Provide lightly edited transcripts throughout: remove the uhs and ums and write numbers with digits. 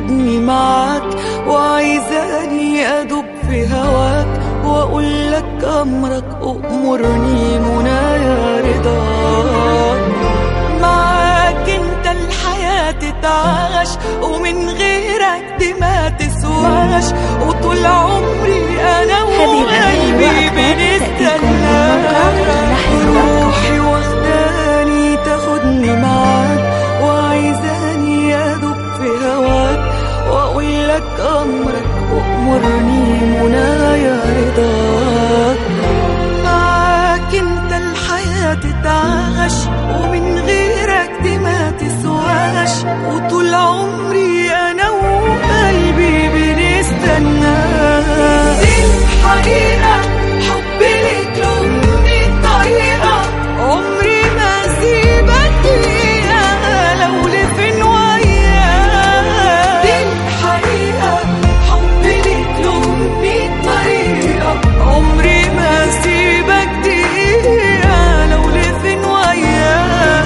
تاخدني معاك، وعايزاني أدوب في هواك وأقولك أمرك أؤمرني منايا رضاك. معاك انت الحياة تتعاش، ومن غيرك دي ما تسواش، وطول عمري أنا وقلبي بنستناك. روحي واخداني تاخدني معاك، وعايزاني أدوب في هواك وأقولك أمرك وأمرني منايا رضاك. معاك انت الحياة تتعاش، ومن غيرك دي ما تسواش، وطول عمري أنا وقلبي بنستناك. دي الحقيقة حبي ليك له 100 طريقة، عمري ما سيبك دقيقة لو لفين وياك. دي الحقيقة حبي ليك له 100 طريقة، عمري ما سيبك دقيقة لو لفين وياك.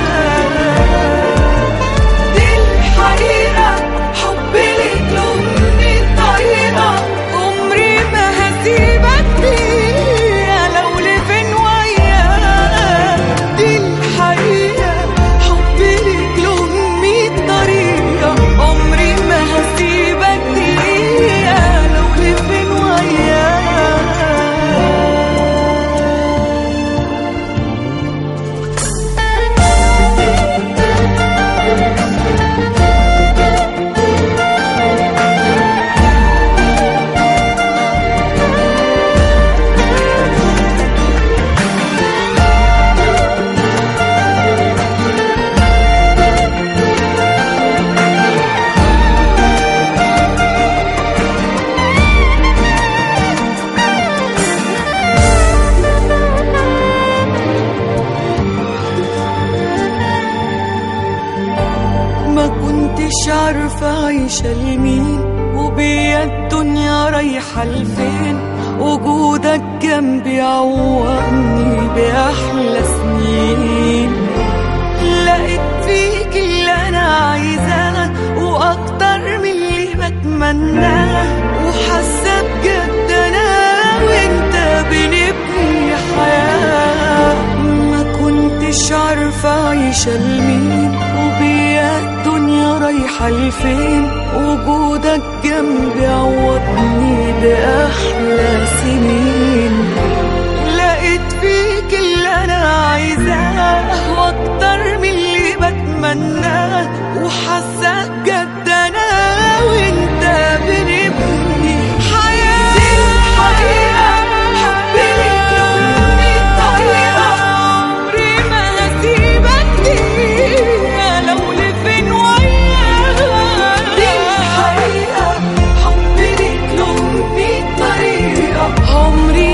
دي الحقيقة حبي ليك له 100 طريقة، عمري ما هسيبك دقيقة لو لفين وياك. دي الحقيقة حبي ليك له 100 طريقة، عمري ما هسيبك دقيقة لو لفين وياك. ما كنتش عارفة عايشة لمين، وبيا الدنيا رايحة لفين، وجودك جنبي عوضني بأحلى سنين. لقيت فيك اللي أنا عايزاه وأكتر من اللي بتمناه، وحاسة بجد أنا وأنت بنبني حياة. ما كنتش عارفة عايشة لمين، وبيا الدنيا رايحة لفين، وجودك جنبي عوضني بأحلى سنين. لقيت فيك اللي أنا عايزاه وأكتر من اللي بتمناه، وحاسة بجد أنا وأنت بنبني حياة. دي الحقيقة حبي ليك له 100 طريقة، عمري ما هسيبك دقيقة لو لفين وياك. دي الحقيقة حبي ليك له 100 طريقة، عمري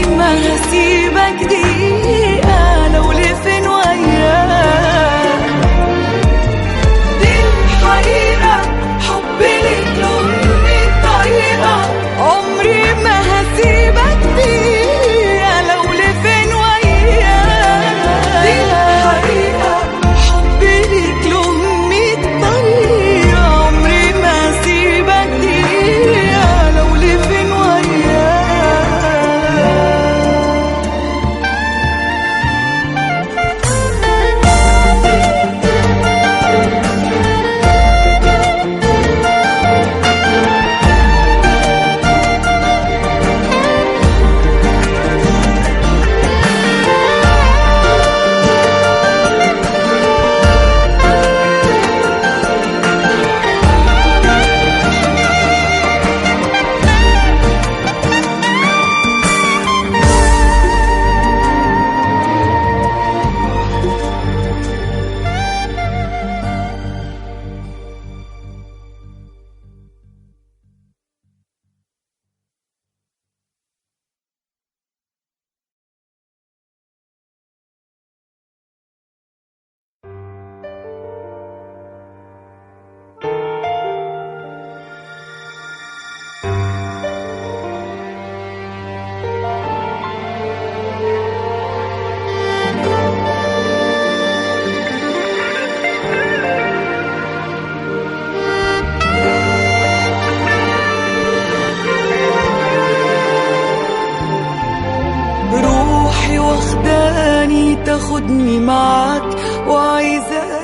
تاخدني معاك وعايزة